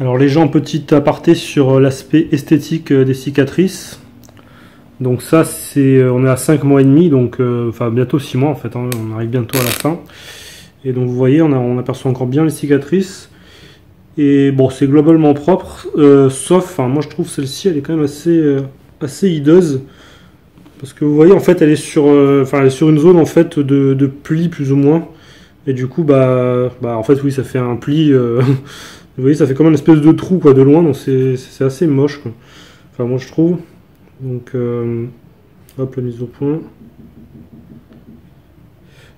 Alors les gens, petit aparté sur l'aspect esthétique des cicatrices. Donc ça, on est à 5 mois et demi, donc enfin bientôt 6 mois en fait, hein, on arrive bientôt à la fin. Et donc vous voyez, on aperçoit encore bien les cicatrices. Et bon, c'est globalement propre, sauf, enfin, moi je trouve celle-ci, elle est quand même assez hideuse. Parce que vous voyez, en fait, elle est sur une zone en fait de pli plus ou moins. Et du coup, en fait, oui, ça fait un pli. Vous voyez, ça fait comme une espèce de trou quoi, de loin, donc c'est assez moche quoi. Enfin, moi je trouve. Donc, hop, la mise au point.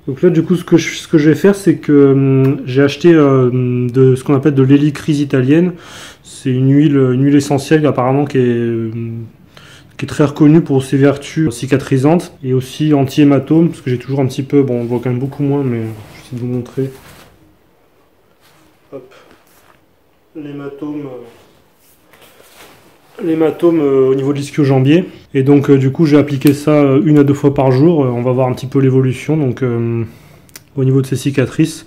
Donc là, du coup, ce que je vais faire, c'est que j'ai acheté de ce qu'on appelle de l'hélicryse italienne. C'est une huile essentielle apparemment qui est très reconnue pour ses vertus cicatrisantes et aussi anti-hématome, parce que j'ai toujours un petit peu, bon, on voit quand même beaucoup moins, mais je vais essayer de vous montrer. Hop, l'hématome au niveau de l'ischio-jambier. Et donc du coup j'ai appliqué ça 1 à 2 fois par jour. On va voir un petit peu l'évolution donc au niveau de ces cicatrices.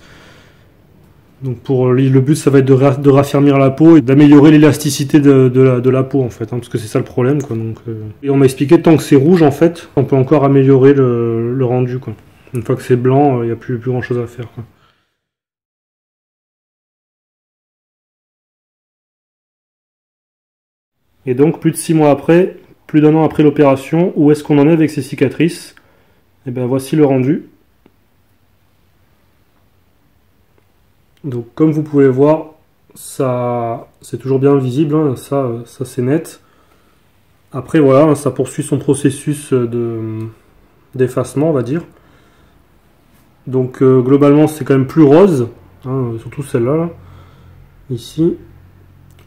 Donc le but ça va être de raffermir la peau et d'améliorer l'élasticité de la peau en fait, hein, parce que c'est ça le problème quoi. Donc, et on m'a expliqué tant que c'est rouge en fait, on peut encore améliorer le rendu quoi. Une fois que c'est blanc, il n'y a plus grand chose à faire quoi. Et donc plus de 6 mois après, plus d'1 an après l'opération, où est-ce qu'on en est avec ces cicatrices? Et bien voici le rendu. Donc comme vous pouvez voir, ça c'est toujours bien visible, hein, ça c'est net. Après voilà, ça poursuit son processus d'effacement on va dire. Donc globalement c'est quand même plus rose, hein, surtout celle-là, là, ici.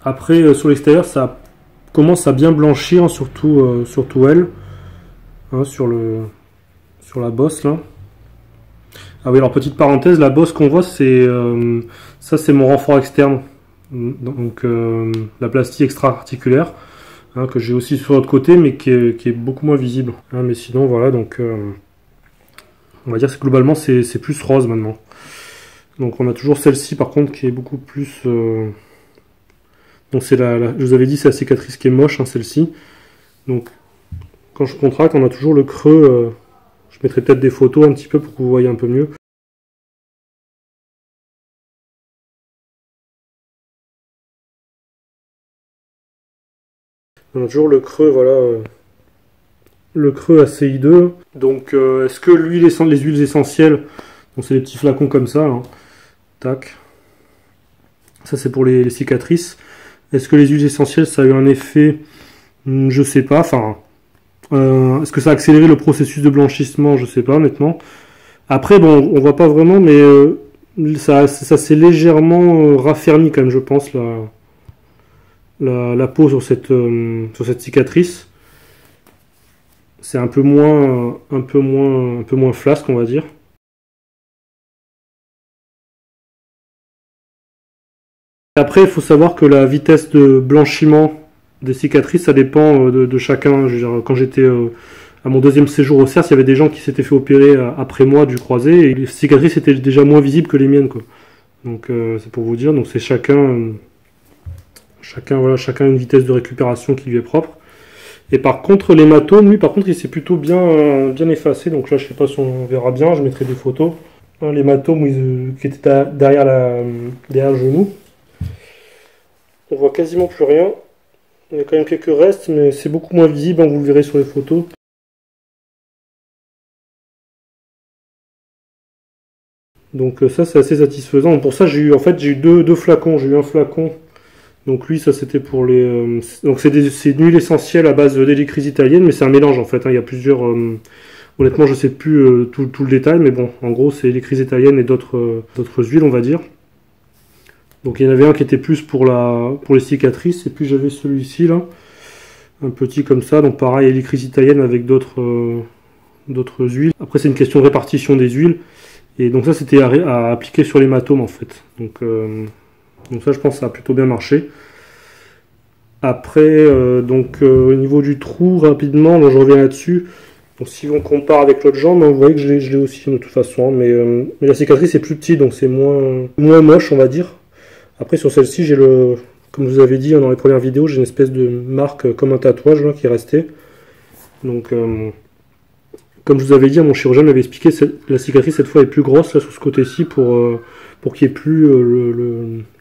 Après sur l'extérieur ça commence à bien blanchir, surtout elle, hein, sur la bosse là. Ah oui, alors petite parenthèse, la bosse qu'on voit, ça c'est mon renfort externe, donc la plastie extra-articulaire, hein, que j'ai aussi sur l'autre côté, mais qui est beaucoup moins visible. Hein, mais sinon voilà, donc on va dire que globalement c'est plus rose maintenant. Donc on a toujours celle-ci par contre qui est beaucoup plus... Donc c'est je vous avais dit, c'est la cicatrice qui est moche, hein, celle-ci. Donc quand je contracte, on a toujours le creux. Je mettrai peut-être des photos un petit peu pour que vous voyez un peu mieux. On a toujours le creux, voilà, le creux assez hideux. Donc est-ce que les huiles essentielles, donc c'est des petits flacons comme ça, hein. Tac. Ça c'est pour les cicatrices. Est-ce que les huiles essentielles, ça a eu un effet? Je sais pas, enfin... est-ce que ça a accéléré le processus de blanchissement? Je sais pas, honnêtement. Après, bon, on voit pas vraiment, mais ça s'est légèrement raffermi quand même, je pense, la peau sur cette cicatrice. C'est un peu moins flasque, on va dire. Après, il faut savoir que la vitesse de blanchiment des cicatrices, ça dépend de chacun. Je veux dire, quand j'étais à mon 2e séjour au CERS, il y avait des gens qui s'étaient fait opérer après moi du croisé, et les cicatrices étaient déjà moins visibles que les miennes, quoi. Donc c'est pour vous dire, donc c'est chacun a une vitesse de récupération qui lui est propre. Et par contre, l'hématome, lui, par contre, il s'est plutôt bien effacé. Donc là, je sais pas si on verra bien, je mettrai des photos. Hein, l'hématome qui était derrière le genou. On voit quasiment plus rien. Il y a quand même quelques restes, mais c'est beaucoup moins visible, hein, vous le verrez sur les photos. Donc ça c'est assez satisfaisant. Pour ça j'ai eu deux flacons. J'ai eu un flacon. Donc lui ça c'était pour les... donc c'est une huile essentielle à base d'hélicryse italienne, mais c'est un mélange en fait, hein. Il y a plusieurs... honnêtement je sais plus tout le détail, mais bon en gros c'est hélicryse italienne et d'autres huiles on va dire. Donc il y en avait un qui était plus pour les cicatrices, et puis j'avais celui-ci là, un petit comme ça, donc pareil, hélicryse italienne avec d'autres huiles. Après c'est une question de répartition des huiles, et donc ça c'était à appliquer sur l'hématome en fait. Donc ça je pense que ça a plutôt bien marché. Après, au niveau du trou, rapidement, je reviens là-dessus. Donc si on compare avec l'autre jambe, vous voyez que je l'ai aussi de toute façon, mais la cicatrice est plus petite, donc c'est moins moche on va dire. Après sur celle-ci j'ai comme je vous avais dit dans les premières vidéos, j'ai une espèce de marque comme un tatouage là, qui est resté. Donc, comme je vous avais dit, mon chirurgien m'avait expliqué, la cicatrice cette fois est plus grosse là sur ce côté-ci pour qu'il n'y ait plus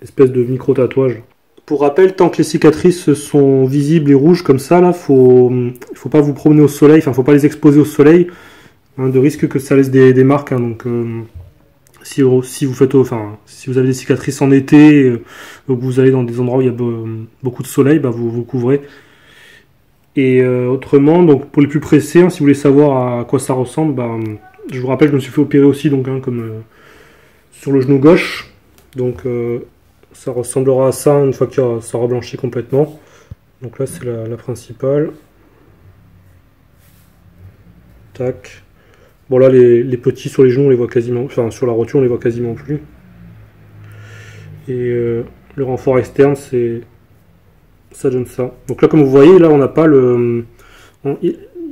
l'espèce de micro-tatouage. Pour rappel, tant que les cicatrices sont visibles et rouges comme ça, là, il faut pas vous promener au soleil, enfin, faut pas les exposer au soleil, hein, de risque que ça laisse des marques. Hein, donc, si vous faites, enfin, si vous avez des cicatrices en été, donc vous allez dans des endroits où il y a beaucoup de soleil, bah, vous couvrez. Et autrement, donc pour les plus pressés, hein, si vous voulez savoir à quoi ça ressemble, bah, je vous rappelle, je me suis fait opérer aussi, donc hein, comme sur le genou gauche. Donc ça ressemblera à ça une fois que ça sera blanchi complètement. Donc là c'est la principale. Tac. Bon là les petits sur les genoux on les voit quasiment, enfin sur la rotule on les voit quasiment plus. Et le renfort externe ça donne ça. Donc là comme vous voyez là on n'a pas il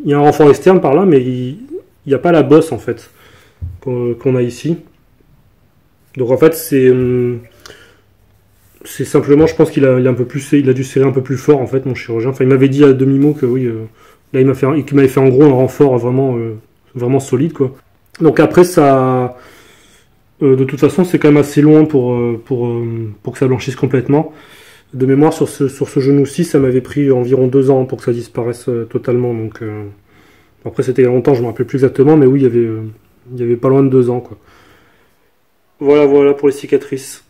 y a un renfort externe par là mais il n'y a pas la bosse en fait qu'on a ici. Donc en fait c'est simplement, je pense qu'il a dû serrer un peu plus fort en fait mon chirurgien. Enfin il m'avait dit à demi-mot que oui, là il m'avait fait en gros un renfort vraiment solide quoi. Donc après ça, de toute façon c'est quand même assez loin pour que ça blanchisse complètement. De mémoire sur ce genou-ci ça m'avait pris environ 2 ans pour que ça disparaisse totalement. Donc après c'était il y a longtemps, je me rappelle plus exactement, mais oui il y avait pas loin de 2 ans quoi. Voilà pour les cicatrices.